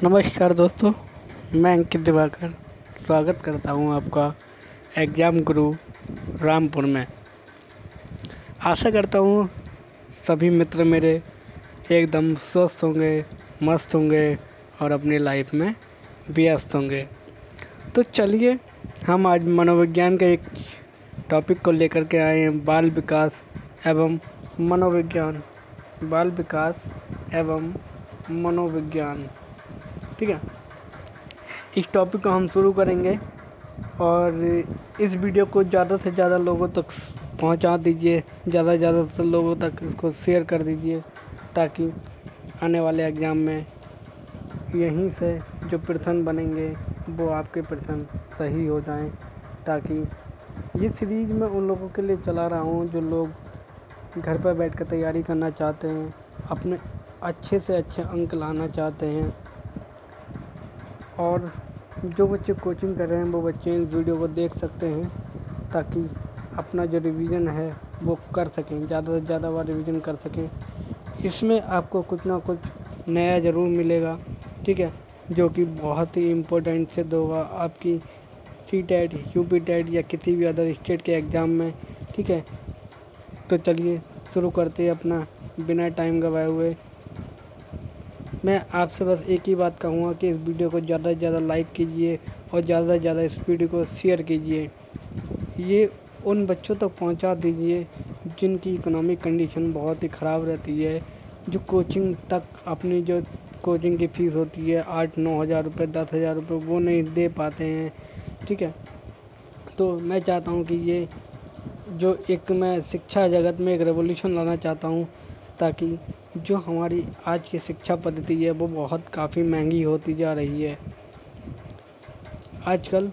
नमस्कार दोस्तों, मैं अंकित दिवाकर स्वागत करता हूं आपका एग्ज़ाम गुरु रामपुर में। आशा करता हूं सभी मित्र मेरे एकदम स्वस्थ होंगे, मस्त होंगे और अपनी लाइफ में व्यस्त होंगे। तो चलिए हम आज मनोविज्ञान का एक टॉपिक को लेकर के आए हैं, बाल विकास एवं मनोविज्ञान। बाल विकास एवं मनोविज्ञान, ठीक है। इस टॉपिक को हम शुरू करेंगे और इस वीडियो को ज़्यादा से ज़्यादा लोगों तक पहुंचा दीजिए, ज़्यादा से लोगों तक इसको शेयर कर दीजिए, ताकि आने वाले एग्ज़ाम में यहीं से जो प्रश्न बनेंगे वो आपके प्रश्न सही हो जाएं। ताकि ये सीरीज़ मैं उन लोगों के लिए चला रहा हूँ जो लोग घर पर बैठ कर तैयारी करना चाहते हैं, अपने अच्छे से अच्छे अंक लाना चाहते हैं, और जो बच्चे कोचिंग कर रहे हैं वो बच्चे इस वीडियो को देख सकते हैं ताकि अपना जो रिवीजन है वो कर सकें, ज़्यादा से ज़्यादा बार रिवीजन कर सकें। इसमें आपको कुछ ना कुछ नया ज़रूर मिलेगा, ठीक है, जो कि बहुत ही इम्पोर्टेंट सिद्ध होगा आपकी CTET, UPTET या किसी भी अदर स्टेट के एग्ज़ाम में, ठीक है। तो चलिए शुरू करते हैं अपना बिना टाइम गवाए हुए। मैं आपसे बस एक ही बात कहूँगा कि इस वीडियो को ज़्यादा से ज़्यादा लाइक कीजिए और ज़्यादा से ज़्यादा इस वीडियो को शेयर कीजिए। ये उन बच्चों तक पहुँचा दीजिए जिनकी इकोनॉमिक कंडीशन बहुत ही ख़राब रहती है, जो कोचिंग तक अपनी जो कोचिंग की फ़ीस होती है 8-9 हज़ार रुपये, 10,000 रुपये वो नहीं दे पाते हैं, ठीक है। तो मैं चाहता हूँ कि ये जो एक मैं शिक्षा जगत में एक रेवोल्यूशन लाना चाहता हूँ, ताकि जो हमारी आज की शिक्षा पद्धति है वो बहुत काफ़ी महंगी होती जा रही है। आजकल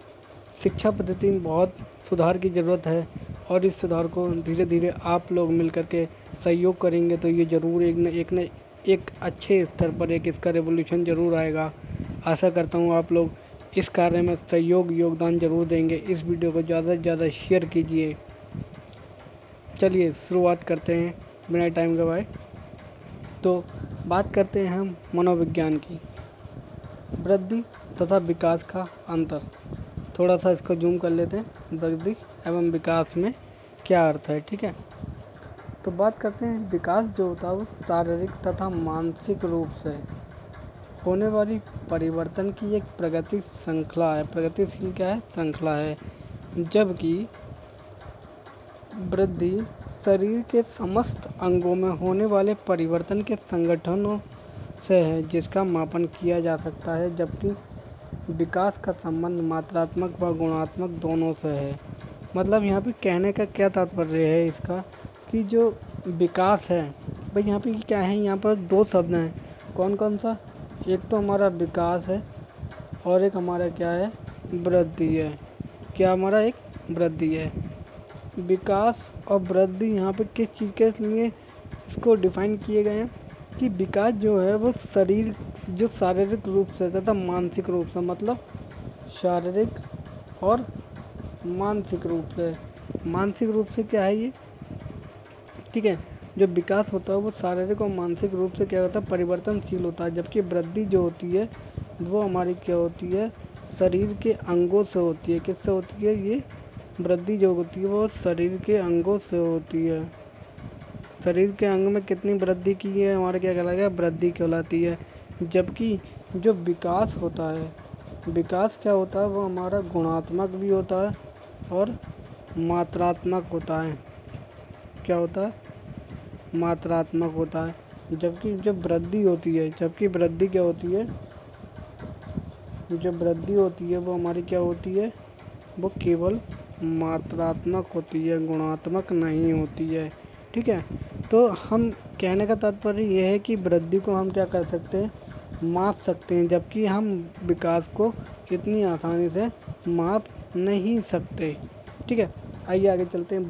शिक्षा पद्धति में बहुत सुधार की ज़रूरत है और इस सुधार को धीरे धीरे आप लोग मिलकर के सहयोग करेंगे तो ये ज़रूर एक अच्छे स्तर पर एक इसका रेवोल्यूशन ज़रूर आएगा। आशा करता हूँ आप लोग इस कार्य में योगदान ज़रूर देंगे। इस वीडियो को ज़्यादा से ज़्यादा शेयर कीजिए। चलिए शुरुआत करते हैं बिना टाइम गवाए। तो बात करते हैं हम मनोविज्ञान की। वृद्धि तथा विकास का अंतर, थोड़ा सा इसको जूम कर लेते हैं। वृद्धि एवं विकास में क्या अर्थ है, ठीक है। तो बात करते हैं विकास जो होता है वो शारीरिक तथा मानसिक रूप से होने वाली परिवर्तन की एक प्रगति श्रृंखला है, प्रगतिशील क्या है, श्रृंखला है। जबकि वृद्धि शरीर के समस्त अंगों में होने वाले परिवर्तन के संगठनों से है, जिसका मापन किया जा सकता है। जबकि विकास का संबंध मात्रात्मक व गुणात्मक दोनों से है। मतलब यहाँ पे कहने का क्या तात्पर्य है इसका, कि जो विकास है भाई यहाँ पे क्या है, यहाँ पर दो शब्द हैं। कौन कौन सा, एक तो हमारा विकास है और एक हमारा क्या है, वृद्धि है। क्या हमारा एक वृद्धि है। विकास और वृद्धि यहाँ पे किस चीज़ के लिए इसको डिफ़ाइन किए गए हैं कि विकास जो है वो शरीर जो शारीरिक रूप से तथा मानसिक रूप से, मतलब शारीरिक और मानसिक रूप से क्या है ये, ठीक है। जो विकास होता है वो शारीरिक और मानसिक रूप से क्या होता है, परिवर्तनशील होता है। जबकि वृद्धि जो होती है वो हमारी क्या होती है, शरीर के अंगों से होती है। किससे होती है ये वृद्धि जो होती है वो शरीर के अंगों से होती है। शरीर के अंग में कितनी वृद्धि की है हमारा क्या कहलाएगा, वृद्धि कहलाती है। जबकि जो विकास होता है, विकास क्या होता है, वो हमारा गुणात्मक भी होता है और मात्रात्मक होता है। क्या होता है, मात्रात्मक होता है। जबकि जब वृद्धि होती है, जबकि वृद्धि क्या होती है, जब वृद्धि होती है वो हमारी क्या होती है, वो केवल मात्रात्मक होती है, गुणात्मक नहीं होती है, ठीक है। तो हम कहने का तात्पर्य यह है कि वृद्धि को हम क्या कर सकते हैं, माप सकते हैं, जबकि हम विकास को इतनी आसानी से माप नहीं सकते, ठीक है। आइए आगे चलते हैं।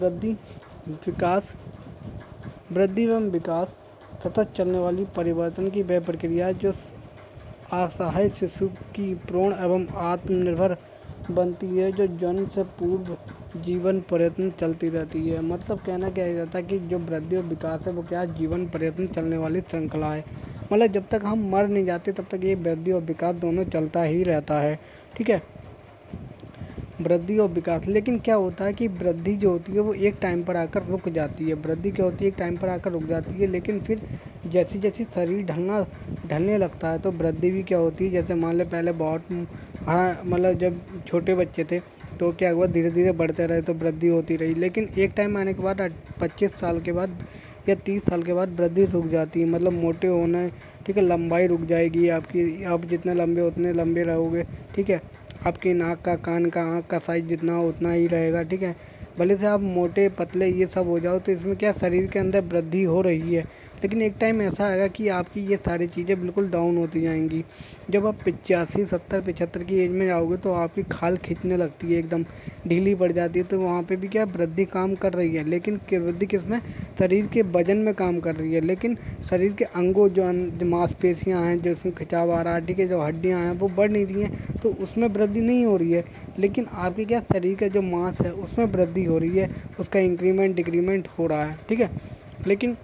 वृद्धि एवं विकास तथा चलने वाली परिवर्तन की वह प्रक्रिया जो असहाय शिशु की पूर्ण एवं आत्मनिर्भर बनती है, जो जन्म से पूर्व जीवन पर्यटन चलती रहती है। मतलब कहना क्या जाता है कि जो वृद्धि और विकास है वो क्या जीवन पर्यटन चलने वाली श्रृंखला है। मतलब जब तक हम मर नहीं जाते तब तक ये वृद्धि और विकास दोनों चलता ही रहता है। ठीक है, वृद्धि और विकास। लेकिन क्या होता है कि वृद्धि जो होती है वो एक टाइम पर आकर रुक जाती है। वृद्धि क्या होती है, एक टाइम पर आकर रुक जाती है, लेकिन फिर जैसे जैसे शरीर ढलने लगता है तो वृद्धि भी क्या होती है, जैसे मान लो पहले बहुत मतलब जब छोटे बच्चे थे तो क्या हुआ, धीरे धीरे बढ़ते रहे तो वृद्धि होती रही, लेकिन एक टाइम आने के बाद 25 साल के बाद या 30 साल के बाद वृद्धि रुक जाती है, मतलब मोटे होना। ठीक है, लंबाई रुक जाएगी आपकी, आप जितने लंबे उतने लंबे रहोगे। ठीक है, आपकी नाक का, कान का, आँख का साइज जितना हो उतना ही रहेगा। ठीक है, भले से आप मोटे पतले ये सब हो जाओ तो इसमें क्या शरीर के अंदर वृद्धि हो रही है, लेकिन एक टाइम ऐसा आएगा कि आपकी ये सारी चीज़ें बिल्कुल डाउन होती जाएंगी। जब आप 85, 70, 75 की एज में जाओगे तो आपकी खाल खींचने लगती है, एकदम ढीली पड़ जाती है, तो वहाँ पे भी क्या वृद्धि काम कर रही है, लेकिन वृद्धि किसमें, शरीर के वजन में काम कर रही है, लेकिन शरीर के अंगों जो मांसपेशियाँ हैं जो उसमें खिंचाव आ रहा है, ठीक है, जो हड्डियाँ हैं वो बढ़ नहीं रही हैं, तो उसमें वृद्धि नहीं हो रही है। लेकिन आपके क्या शरीर का जो मांस है उसमें वृद्धि हो रही है, उसका इंक्रीमेंट डिक्रीमेंट हो रहा है। ठीक है, लेकिन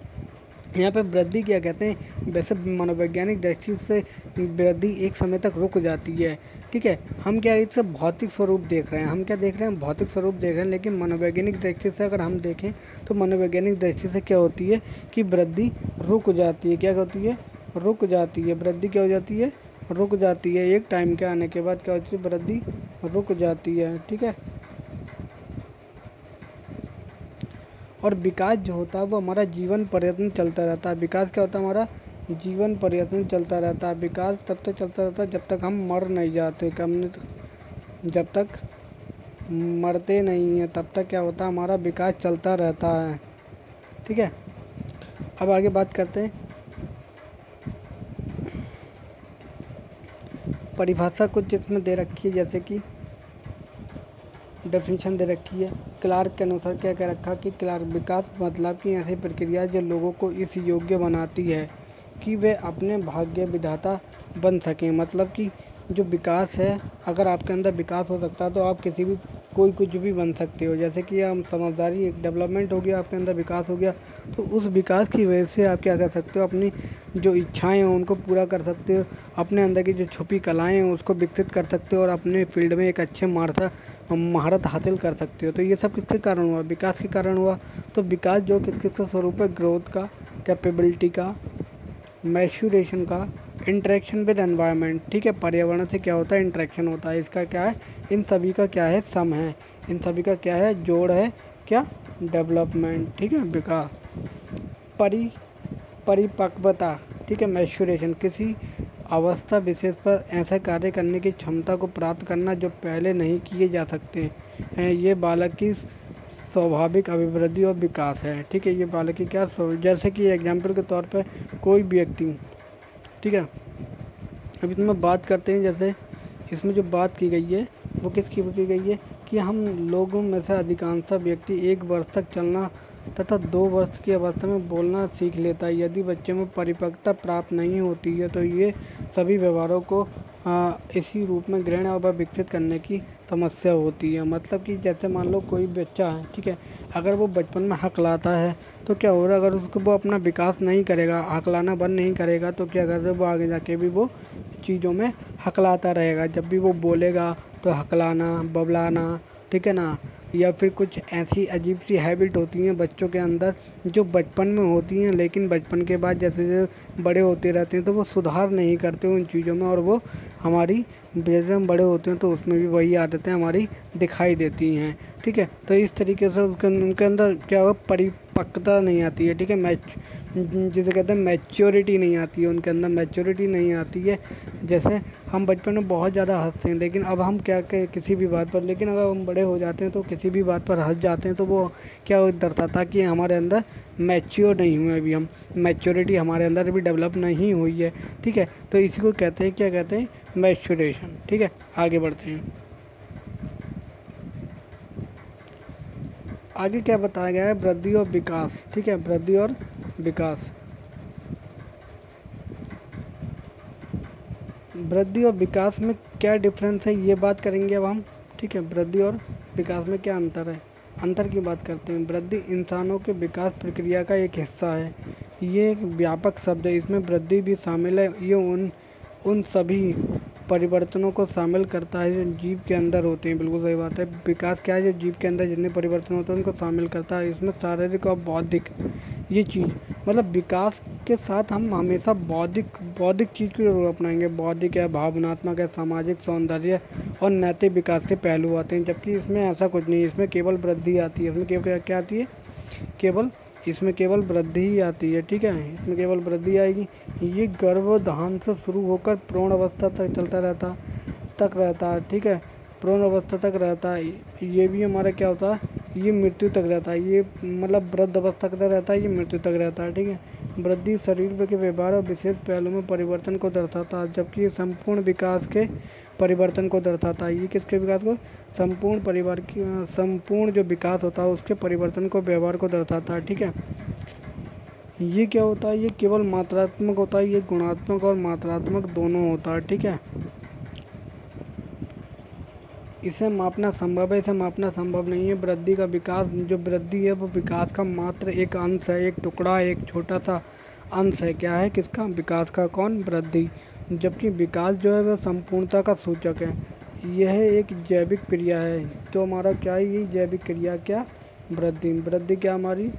यहाँ पे वृद्धि क्या कहते हैं, वैसे मनोवैज्ञानिक दृष्टि से वृद्धि एक समय तक रुक जाती है। ठीक है, हम क्या इससे भौतिक स्वरूप देख रहे हैं, हम क्या देख रहे हैं, भौतिक स्वरूप देख रहे हैं, लेकिन मनोवैज्ञानिक दृष्टि से अगर हम देखें तो मनोवैज्ञानिक दृष्टि से क्या होती है कि वृद्धि रुक जाती है। क्या होती है, रुक जाती है। वृद्धि क्या हो जाती है, रुक जाती है। एक टाइम के आने के बाद क्या होती है, वृद्धि रुक जाती है। ठीक है, और विकास जो होता है वो हमारा जीवन पर्यटन चलता रहता है। विकास क्या होता है, हमारा जीवन पर्यटन चलता रहता है। विकास तब तक चलता रहता है जब तक हम मर नहीं जाते, जब तक मरते नहीं हैं तब तक क्या होता है, हमारा विकास चलता रहता है। ठीक है, अब आगे बात करते हैं। परिभाषा कुछ इसमें दे रखी है, जैसे कि डेफिनेशन दे रखी है। क्लार्क के अनुसार क्या कह रखा कि क्लार्क विकास मतलब की ऐसी प्रक्रिया जो लोगों को इस योग्य बनाती है कि वे अपने भाग्य विधाता बन सकें। मतलब कि जो विकास है, अगर आपके अंदर विकास हो सकता है तो आप किसी भी कोई कुछ भी बन सकते हो। जैसे कि हम समझदारी, एक डेवलपमेंट हो गया, आपके अंदर विकास हो गया, तो उस विकास की वजह से आप क्या कर सकते हो, अपनी जो इच्छाएं हैं उनको पूरा कर सकते हो, अपने अंदर की जो छुपी कलाएं हैं उसको विकसित कर सकते हो और अपने फील्ड में एक अच्छे महारत हासिल कर सकते हो। तो ये सब किसके कारण हुआ, विकास के कारण हुआ। तो विकास जो किसका स्वरूप है, ग्रोथ का, कैपेबिलिटी का, मैच्योरेशन का, इंटरेक्शन विद एनवायरनमेंट। ठीक है, पर्यावरण से क्या होता है, इंटरेक्शन होता है। इसका क्या है, इन सभी का क्या है, सम है। इन सभी का क्या है, जोड़ है, क्या, डेवलपमेंट। ठीक है, विकास। परिपक्वता, ठीक है, मैच्योरेशन, किसी अवस्था विशेष पर ऐसा कार्य करने की क्षमता को प्राप्त करना जो पहले नहीं किए जा सकते हैं। ये बालक की स्वाभाविक अभिवृद्धि और विकास है। ठीक है, ये बालक की क्या, जैसे कि एग्जाम्पल के तौर पर कोई व्यक्ति, ठीक है, अब इसमें बात करते हैं, जैसे इसमें जो बात की गई है वो किसकी की गई है कि हम लोगों में से अधिकांश व्यक्ति 1 वर्ष तक चलना तथा 2 वर्ष की अवस्था में बोलना सीख लेता है। यदि बच्चे में परिपक्वता प्राप्त नहीं होती है तो ये सभी व्यवहारों को इसी रूप में ग्रहण और विकसित करने की समस्या होती है। मतलब कि जैसे मान लो कोई बच्चा है, ठीक है, अगर वो बचपन में हकलाता है तो क्या हो रहा है, अगर उसको वो अपना विकास नहीं करेगा, हकलाना बंद नहीं करेगा तो क्या कर रहे, वो आगे जाके भी वो चीज़ों में हकलाता रहेगा। जब भी वो बोलेगा तो हकलाना, बबलाना, ठीक है ना, या फिर कुछ ऐसी अजीब सी हैबिट होती हैं बच्चों के अंदर जो बचपन में होती हैं, लेकिन बचपन के बाद जैसे जैसे बड़े होते रहते हैं तो वो सुधार नहीं करते उन चीज़ों में, और वो हमारी जैसे हम बड़े होते हैं तो उसमें भी वही आदतें हमारी दिखाई देती हैं। ठीक है, तो इस तरीके से उनके अंदर क्या हुआ, परिपक्वता नहीं आती है। ठीक है, जिसे कहते हैं मैच्योरिटी नहीं आती है, उनके अंदर मैच्योरिटी नहीं आती है। जैसे हम बचपन में बहुत ज़्यादा हंसते हैं, लेकिन अब हम क्या किसी भी बात पर, लेकिन अगर हम बड़े हो जाते हैं तो किसी भी बात पर हंस जाते हैं, तो वो क्या दर्शाता कि हमारे अंदर मैच्योर नहीं हुए, अभी हम मैच्योरिटी हमारे अंदर अभी डेवलप नहीं हुई है। ठीक है, तो इसी को कहते हैं, क्या कहते हैं, मैच्योरेशन। ठीक है, आगे बढ़ते हैं। आगे क्या बताया गया है, वृद्धि और विकास। ठीक है, वृद्धि और विकास। वृद्धि और विकास में क्या डिफरेंस है ये बात करेंगे अब हम। ठीक है, वृद्धि और विकास में क्या अंतर है, अंतर की बात करते हैं। वृद्धि इंसानों के विकास प्रक्रिया का एक हिस्सा है। ये एक व्यापक शब्द है, इसमें वृद्धि भी शामिल है। ये उन सभी परिवर्तनों को शामिल करता है जो जीव के अंदर होते हैं। बिल्कुल सही बात है। विकास क्या है, जो जीव के अंदर जितने परिवर्तन होते हैं उनको शामिल करता है। इसमें शारीरिक और बौद्धिक ये चीज़, मतलब विकास के साथ हम हमेशा बौद्धिक चीज़ को जरूर अपनाएंगे। बौद्धिक है, भावनात्मक है, सामाजिक, सौंदर्य और नैतिक विकास के पहलू आते हैं। जबकि इसमें ऐसा कुछ नहीं है, इसमें केवल वृद्धि आती है। इसमें केवल क्या आती है, इसमें केवल वृद्धि ही आती है। ठीक है, इसमें केवल वृद्धि आएगी। ये गर्भाधान से शुरू होकर प्रौढ़ अवस्था तक चलता रहता है। ठीक है, प्रौढ़ अवस्था तक रहता है। ये भी हमारा क्या होता है, ये मृत्यु तक रहता है। ये मतलब वृद्ध अवस्था तक रहता है, ये मृत्यु तक रहता है। ठीक है, वृद्धि शरीर के व्यवहार और विशेष पहलू में परिवर्तन को दर्शाता है, जबकि ये संपूर्ण विकास के परिवर्तन को दर्शाता है। ये किसके विकास को, संपूर्ण जो विकास होता है उसके परिवर्तन को, व्यवहार को दर्शाता है। ठीक है, ये क्या होता है, ये केवल मात्रात्मक होता है। ये गुणात्मक और मात्रात्मक दोनों होता है। ठीक है, इसे मापना संभव है, इसे मापना संभव नहीं है। वृद्धि का विकास, जो वृद्धि है वो विकास का मात्र एक अंश है, एक टुकड़ा, एक छोटा सा अंश है। क्या है, किसका, विकास का। कौन, वृद्धि। जबकि विकास जो है वह संपूर्णता का सूचक है। यह एक जैविक क्रिया है। तो हमारा क्या है, ये जैविक क्रिया क्या, वृद्धि क्या हमारी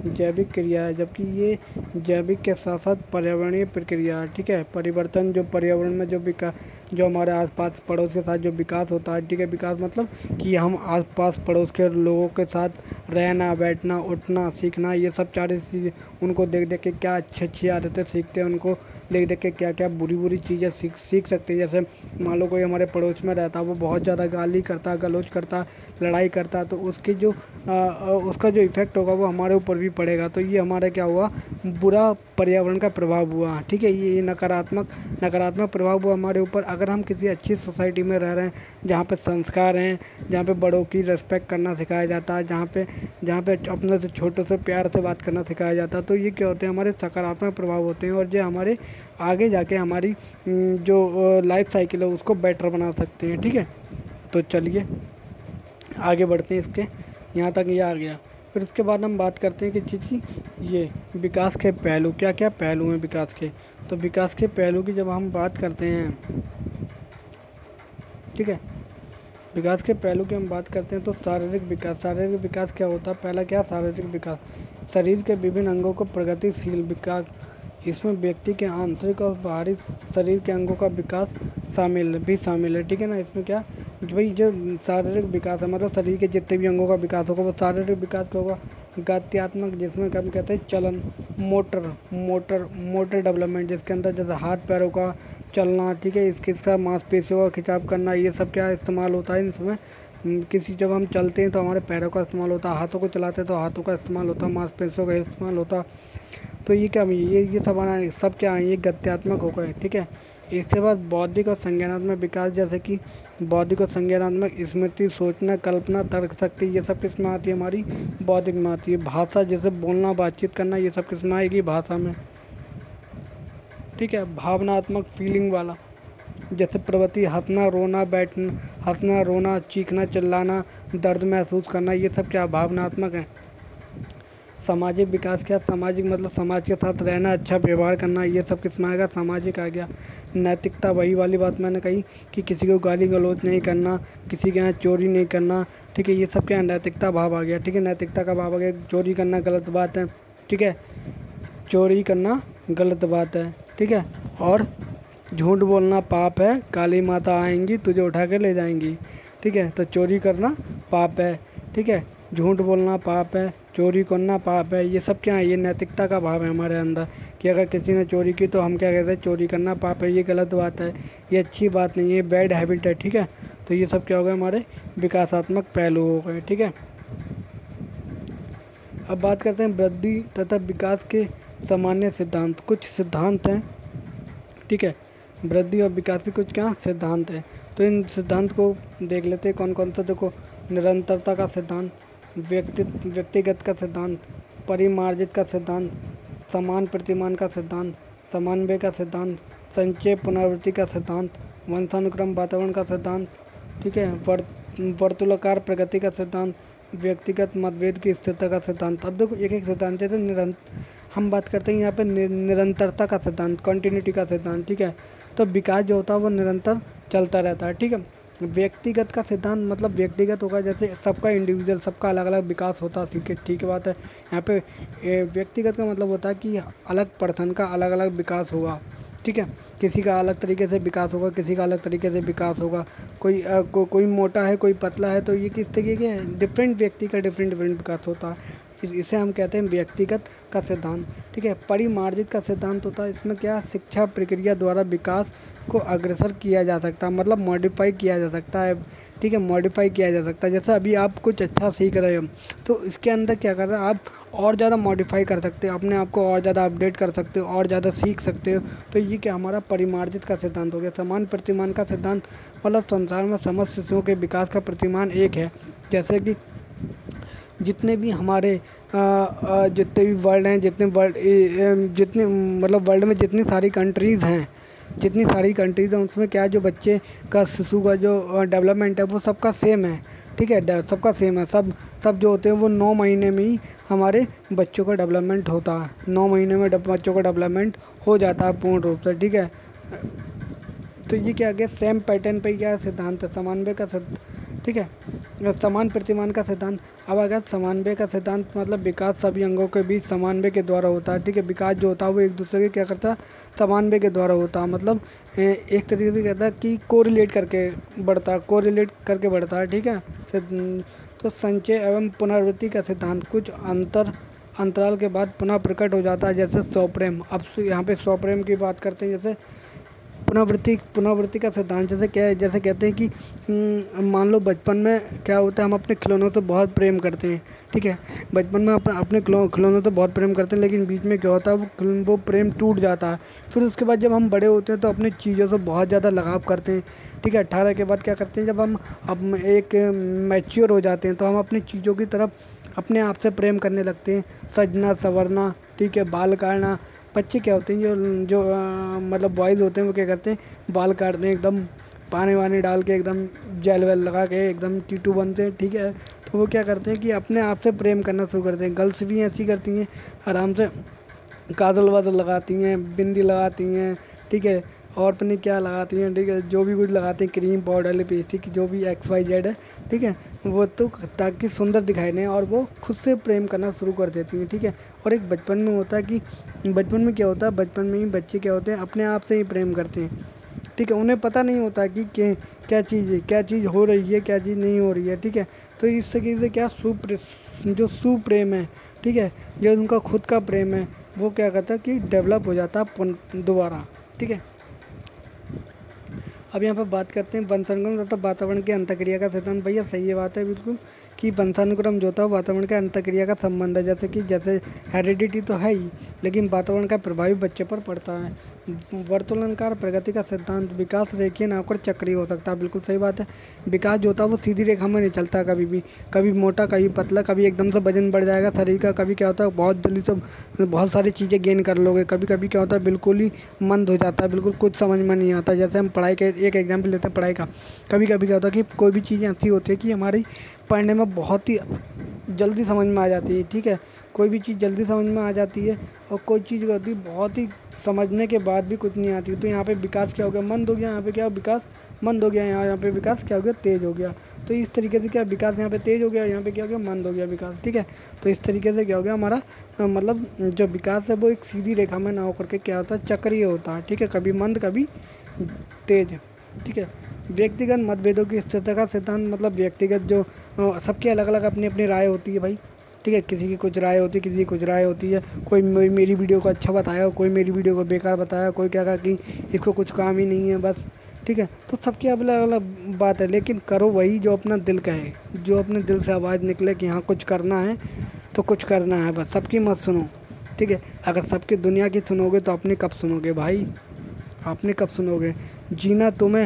जैविक क्रिया है। जबकि ये जैविक के साथ साथ पर्यावरणीय प्रक्रिया है। ठीक है, परिवर्तन जो पर्यावरण में जो हमारे आसपास पड़ोस के साथ जो विकास होता है। ठीक है, विकास मतलब कि हम आसपास पड़ोस के लोगों के साथ रहना, बैठना, उठना, सीखना, ये सब सारी चीज़ें, उनको देख देख के क्या अच्छी आदतें सीखते हैं, उनको देख देख के क्या क्या बुरी चीज़ें सीख सकते हैं। जैसे मान लो कोई हमारे पड़ोस में रहता है, वो बहुत ज़्यादा गाली करता, गलौज करता, लड़ाई करता, तो उसकी जो उसका जो इफ़ेक्ट होगा वो हमारे ऊपर भी पड़ेगा। तो ये हमारा क्या हुआ, बुरा पर्यावरण का प्रभाव हुआ। ठीक है, ये नकारात्मक प्रभाव हुआ हमारे ऊपर। अगर हम किसी अच्छी सोसाइटी में रह रहे हैं, जहाँ पे संस्कार हैं, जहाँ पे बड़ों की रिस्पेक्ट करना सिखाया जाता है, जहाँ पे अपने से छोटों से प्यार से बात करना सिखाया जाता है, तो ये क्या होते हैं, हमारे सकारात्मक प्रभाव होते हैं और जो हमारे आगे जाके हमारी जो लाइफ साइकिल है उसको बेटर बना सकते हैं। ठीक है, तो चलिए आगे बढ़ते हैं। इसके यहाँ तक ये आ गया। फिर उसके बाद हम बात करते हैं कि चीज़ की, ये विकास के पहलू, क्या क्या पहलू हैं विकास के। तो विकास के पहलू की जब हम बात करते हैं, ठीक है, विकास के पहलू की हम बात करते हैं तो शारीरिक विकास क्या होता है। पहला क्या, शारीरिक विकास, शरीर के विभिन्न अंगों को प्रगतिशील विकास। इसमें व्यक्ति के आंतरिक और बाहरी शरीर के अंगों का विकास शामिल है। ठीक है ना, इसमें क्या, भाई जो शारीरिक विकास है मतलब शरीर के जितने भी अंगों का विकास होगा वो शारीरिक विकास क्या होगा, गत्यात्मक, जिसमें क्या कहते हैं, चलन, मोटर डेवलपमेंट, जिसके अंदर जैसे हाथ पैरों का चलना। ठीक है, इसका मांसपेशियों का खिंचाव करना, ये सब क्या इस्तेमाल होता है इसमें। जब हम चलते हैं तो हमारे पैरों का इस्तेमाल होता है, हाथों को चलाते हैं तो हाथों का इस्तेमाल होता है, मांसपेशियों का इस्तेमाल होता है। तो ये क्या, ये सब क्या है, ये गत्यात्मक हो गए। ठीक है, इसके बाद बौद्धिक और संज्ञानात्मक विकास, जैसे कि बौद्धिक और संज्ञानात्मक, स्मृति, सोचना, कल्पना, तर्क शक्ति, ये सब किस में आती है, हमारी बौद्धिक में आती है। भाषा, जैसे बोलना, बातचीत करना, ये सब किस में आएगी, भाषा में। ठीक है, भावनात्मक, फीलिंग वाला, जैसे प्रवृत्ति, हंसना, रोना, चीखना, चिल्लाना, दर्द महसूस करना, ये सब क्या भावनात्मक है। सामाजिक विकास क्या, सामाजिक मतलब समाज के साथ रहना, अच्छा व्यवहार करना, ये सब किस में आएगा, सामाजिक आ गया। नैतिकता, वही वाली बात मैंने कही कि किसी को गाली गलौज नहीं करना, किसी के यहाँ चोरी नहीं करना। ठीक है, ये सब क्या, नैतिकता भाव आ गया। ठीक है, नैतिकता का भाव आ गया। चोरी करना गलत बात है। ठीक है, चोरी करना गलत बात है। ठीक है, और झूठ बोलना पाप है, काली माता आएंगी तुझे उठा के ले जाएंगी। ठीक है, तो चोरी करना पाप है। ठीक है, झूठ बोलना पाप है, चोरी करना पाप है। ये सब क्या है, ये नैतिकता का भाव है हमारे अंदर कि अगर किसी ने चोरी की तो हम क्या कहते हैं, चोरी करना पाप है, ये गलत बात है, ये अच्छी बात नहीं है, बैड हैबिट है। ठीक है, तो ये सब क्या हो गए, हमारे विकासात्मक पहलू हो गए। ठीक है, अब बात करते हैं वृद्धि तथा विकास के सामान्य सिद्धांत। कुछ सिद्धांत हैं। ठीक है, वृद्धि और विकास के कुछ क्या सिद्धांत हैं, तो इन सिद्धांत को देख लेते हैं कौन कौन सा। देखो, निरंतरता का सिद्धांत, व्यक्तिगत का सिद्धांत, परिमार्जित का सिद्धांत, समान प्रतिमान का सिद्धांत, समन्वय का सिद्धांत, संचय पुनरावृत्ति का सिद्धांत, वंशानुक्रम वातावरण का सिद्धांत। ठीक है, वर्तुलाकार प्रगति का सिद्धांत, व्यक्तिगत मतभेद की स्थिरता का सिद्धांत। अब देखो एक एक सिद्धांत, जैसे हम बात करते हैं यहाँ पे निरंतरता का सिद्धांत, कंटिन्यूटी का सिद्धांत, ठीक है। तो विकास जो होता है वो निरंतर चलता रहता है, ठीक है। व्यक्तिगत का सिद्धांत मतलब व्यक्तिगत होगा, जैसे सबका इंडिविजुअल, सबका अलग अलग विकास होता है, ठीक है, ठीक है बात है। यहाँ पे व्यक्तिगत का मतलब होता है कि अलग पर्सन का अलग अलग विकास होगा, ठीक है। किसी का अलग तरीके से विकास होगा, किसी का अलग तरीके से विकास होगा। कोई मोटा है, कोई पतला है, तो ये किस तरीके के डिफरेंट व्यक्ति का डिफरेंट डिफरेंट विकास होता है। इसे हम कहते हैं व्यक्तिगत का सिद्धांत, ठीक है। परिमार्जित का सिद्धांत होता है, इसमें क्या शिक्षा प्रक्रिया द्वारा विकास को अग्रसर किया जा सकता है, मतलब मॉडिफाई किया जा सकता है, ठीक है, मॉडिफाई किया जा सकता है। जैसे अभी आप कुछ अच्छा सीख रहे हो तो इसके अंदर क्या कर रहे हो आप, और ज़्यादा मॉडिफाई कर सकते हो, अपने आप को और ज़्यादा अपडेट कर सकते हो, और ज़्यादा सीख सकते हो। तो ये क्या हमारा परिमार्जित का सिद्धांत हो गया। समान प्रतिमान का सिद्धांत मतलब संसार में समस्त शिशुओं के विकास का प्रतिमान एक है। जैसे कि जितने भी हमारे जितने भी वर्ल्ड हैं, जितने मतलब वर्ल्ड में जितनी सारी कंट्रीज़ हैं, उसमें क्या है, जो बच्चे का शिशु का जो डेवलपमेंट है वो सबका सेम है, ठीक है, सबका सेम है। सब जो होते हैं वो 9 महीने में ही हमारे बच्चों का डेवलपमेंट होता है, 9 महीने में बच्चों का डेवलपमेंट हो जाता है पूर्ण रूप से, ठीक है। तो ये क्या आ गया, सेम पैटर्न पे क्या सिद्धांत है, समन्वय का ठीक है, समान प्रतिमान का सिद्धांत। अब आ गया समन्वय का सिद्धांत, मतलब विकास सभी अंगों के बीच समन्वय के द्वारा होता है, ठीक है। विकास जो होता है वो एक दूसरे के क्या करता है, समन्वय के द्वारा होता है, मतलब एक तरीके से कहता है कि कोरिलेट करके बढ़ता है, ठीक है। तो संचय एवं पुनरावृत्ति का सिद्धांत कुछ अंतराल के बाद पुनः प्रकट हो जाता है, जैसे स्वप्रेम। अब यहाँ पे स्वप्रेम की बात करते हैं, जैसे पुनरावृत्ति का सिद्धांत जैसे क्या है, जैसे कहते हैं कि मान लो बचपन में क्या होता है, हम अपने खिलौनों से बहुत प्रेम करते हैं, ठीक है। बचपन में अपने खिलौनों से बहुत प्रेम करते हैं, लेकिन बीच में क्या होता है वो प्रेम टूट जाता है। फिर उसके बाद जब हम बड़े होते हैं तो अपनी चीज़ों से बहुत ज़्यादा लगाव करते हैं, ठीक है। 18 के बाद क्या करते हैं, जब हम अब एक मैच्योर हो जाते हैं तो हम अपनी चीज़ों की तरफ अपने आप से प्रेम करने लगते हैं, सजना संवरना, ठीक है, बाल काटना। बच्चे क्या होते हैं जो मतलब बॉयज़ होते हैं वो क्या करते हैं, बाल काटते हैं, एकदम पानी वानी डाल के, एकदम जेल वेल लगा के एकदम टीटू बनते हैं, ठीक है। तो वो क्या करते हैं कि अपने आप से प्रेम करना शुरू करते हैं। गर्ल्स भी ऐसी करती हैं, आराम से काजल वाजल लगाती हैं, बिंदी लगाती हैं, ठीक है, और अपनी क्या लगाती हैं, ठीक है, जो भी कुछ लगाती हैं, क्रीम पाउडर लिपस्टिक जो भी XYZ है, ठीक है, वो तो ताकि सुंदर दिखाई दें, और वो खुद से प्रेम करना शुरू कर देती हैं, ठीक है। और एक बचपन में होता है कि बचपन में क्या होता है, बचपन में ही बच्चे क्या होते हैं, अपने आप से ही प्रेम करते हैं, ठीक है। उन्हें पता नहीं होता कि क्या चीज़ हो रही है, क्या चीज़ नहीं हो रही है, ठीक है। तो इस तरीके से क्या जो सुप्रेम है, ठीक है, जो उनका खुद का प्रेम है, वो क्या कहता है कि डेवलप हो जाता है दोबारा, ठीक है। अब यहाँ पर बात करते हैं वंशानुक्रम तथा वातावरण की अंतःक्रिया का सिद्धांत। भैया सही है, बात है बिल्कुल कि वंशानुक्रम जो होता है वातावरण के अंतःक्रिया का संबंध है। जैसे हेरिडिटी तो है ही, लेकिन वातावरण का प्रभाव बच्चे पर पड़ता है। वर्तुलाकार प्रगति का सिद्धांत, विकास रेखीय ना होकर चक्रीय हो सकता है। बिल्कुल सही बात है। विकास जो होता है वो सीधी रेखा में नहीं चलता, कभी भी, कभी मोटा, कभी पतला, कभी एकदम से वजन बढ़ जाएगा शरीर का, कभी क्या होता है बहुत जल्दी से बहुत सारी चीज़ें गेन कर लोगे, कभी कभी क्या होता है बिल्कुल ही मंद हो जाता है, बिल्कुल कुछ समझ में नहीं आता। जैसे हम पढ़ाई के एक एग्जाम्पल लेते हैं पढ़ाई का, कभी कभी क्या होता है कि कोई भी चीज़ें ऐसी होती है कि हमारी पढ़ने में बहुत ही जल्दी समझ में आ जाती है, ठीक है। कोई भी चीज़ जल्दी समझ में आ जाती है, और कोई चीज़ होती है बहुत ही समझने के बाद भी कुछ नहीं आती। तो यहाँ पे विकास क्या हो गया, मंद हो गया, यहाँ पे क्या विकास मंद हो गया, यहाँ पे विकास क्या हो गया, तेज़ हो गया। तो इस तरीके से क्या विकास यहाँ पे तेज़ हो गया, यहाँ पे क्या हो गया, मंद हो गया विकास, ठीक है। तो इस तरीके से क्या हो गया हमारा मतलब जो विकास है वो एक सीधी रेखा में ना होकर के क्या होता है, चक्रीय होता है, ठीक है, कभी मंद कभी तेज, ठीक है। व्यक्तिगत मतभेदों की स्थिरता का सिद्धांत, मतलब व्यक्तिगत जो सबकी अलग अलग अपनी अपनी राय होती है भाई, ठीक है। किसी की कुछ राय होती है, किसी की कुछ राय होती है। कोई मेरी वीडियो को अच्छा बताया, कोई मेरी वीडियो को बेकार बताया, कोई क्या कहा कि इसको कुछ काम ही नहीं है बस, ठीक है। तो सबकी अलग अलग बात है, लेकिन करो वही जो अपना दिल कहे, जो अपने दिल से आवाज़ निकले कि हाँ कुछ करना है तो कुछ करना है, बस सबकी मत सुनो, ठीक है। अगर सबकी दुनिया की सुनोगे तो अपनी कब सुनोगे भाई, आपने कब सुनोगे। जीना तुम्हें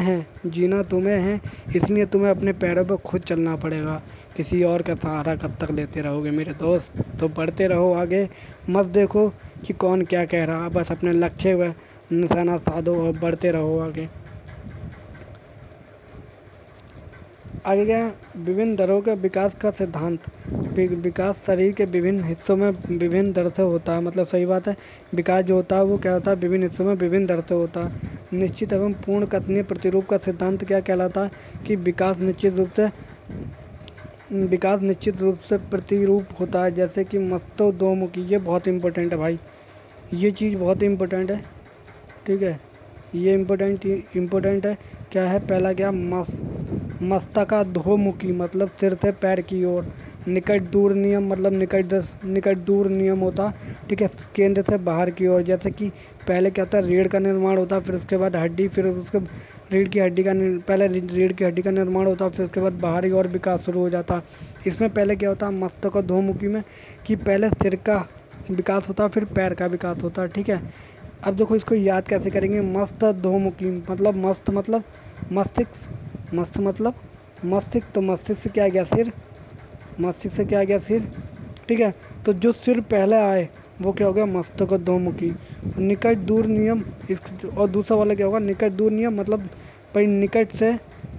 है, इसलिए तुम्हें अपने पैरों पर खुद चलना पड़ेगा। किसी और का सहारा कब तक लेते रहोगे मेरे दोस्त। तो बढ़ते रहो आगे, मत देखो कि कौन क्या कह रहा, बस अपने लक्ष्य व निशाना साधो और बढ़ते रहो आगे। आगे क्या है, विभिन्न दरों के विकास का सिद्धांत। विकास शरीर के विभिन्न हिस्सों में विभिन्न दर से होता है, मतलब सही बात है। विकास जो होता है वो क्या होता है, विभिन्न हिस्सों में विभिन्न दर से होता है। निश्चित एवं पूर्ण कथनीय प्रतिरूप का सिद्धांत क्या कहलाता है कि विकास निश्चित रूप से प्रतिरूप होता है। जैसे कि मस्तोद्यमुखी, ये बहुत इंपॉर्टेंट है भाई, ये चीज़ बहुत इंपॉर्टेंट है, ठीक है। ये इम्पोर्टेंट है। क्या है, पहला क्या, मस्तकाधोमुखी मतलब सिर से पैर की ओर। निकट दूर नियम मतलब निकट दूर नियम होता, ठीक है, केंद्र से बाहर की ओर। जैसे कि पहले क्या होता है, रीढ़ का निर्माण होता, फिर उसके बाद हड्डी, फिर उसके पहले रीढ़ की हड्डी का निर्माण होता, फिर उसके बाद बाहरी और विकास शुरू हो जाता। इसमें पहले क्या होता है मस्तकाधोमुखी में, कि पहले सिर का विकास होता फिर पैर का विकास होता, ठीक है। अब देखो इसको याद कैसे करेंगे, मस्तकाधोमुखी मतलब मस्तिष्क, तो मस्तिष्क से क्या आ गया, सिर, मस्तिष्क से क्या आ गया, सिर, ठीक है। तो जो सिर पहले आए वो क्या हो गया, मस्तकाधोमुखी। निकट दूर नियम, इस और दूसरा वाला क्या होगा, निकट दूर नियम मतलब भाई निकट से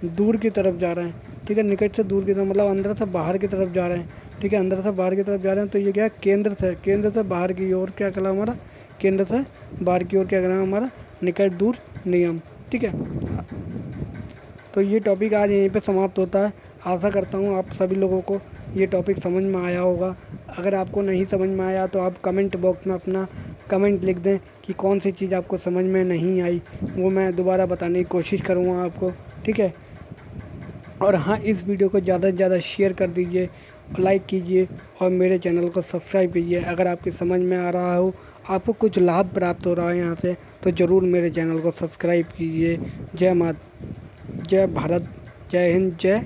दूर की तरफ जा रहे हैं, ठीक है, निकट से दूर की तरफ मतलब अंदर से बाहर की तरफ जा रहे हैं, ठीक है, अंदर से बाहर की तरफ जा रहे हैं। तो ये क्या है, केंद्र से बाहर की ओर क्या कहला हमारा, केंद्र से बाहर की ओर क्या कहना हमारा, निकट दूर नियम, ठीक है। तो ये टॉपिक आज यहीं पे समाप्त होता है। आशा करता हूँ आप सभी लोगों को ये टॉपिक समझ में आया होगा। अगर आपको नहीं समझ में आया तो आप कमेंट बॉक्स में अपना कमेंट लिख दें कि कौन सी चीज़ आपको समझ में नहीं आई, वो मैं दोबारा बताने की कोशिश करूँगा आपको, ठीक है। और हाँ, इस वीडियो को ज़्यादा से ज़्यादा शेयर कर दीजिए, लाइक कीजिए और मेरे चैनल को सब्सक्राइब कीजिए। अगर आपकी समझ में आ रहा हो, आपको कुछ लाभ प्राप्त हो रहा है यहाँ से, तो ज़रूर मेरे चैनल को सब्सक्राइब कीजिए। जय भारत, जय हिंद, जय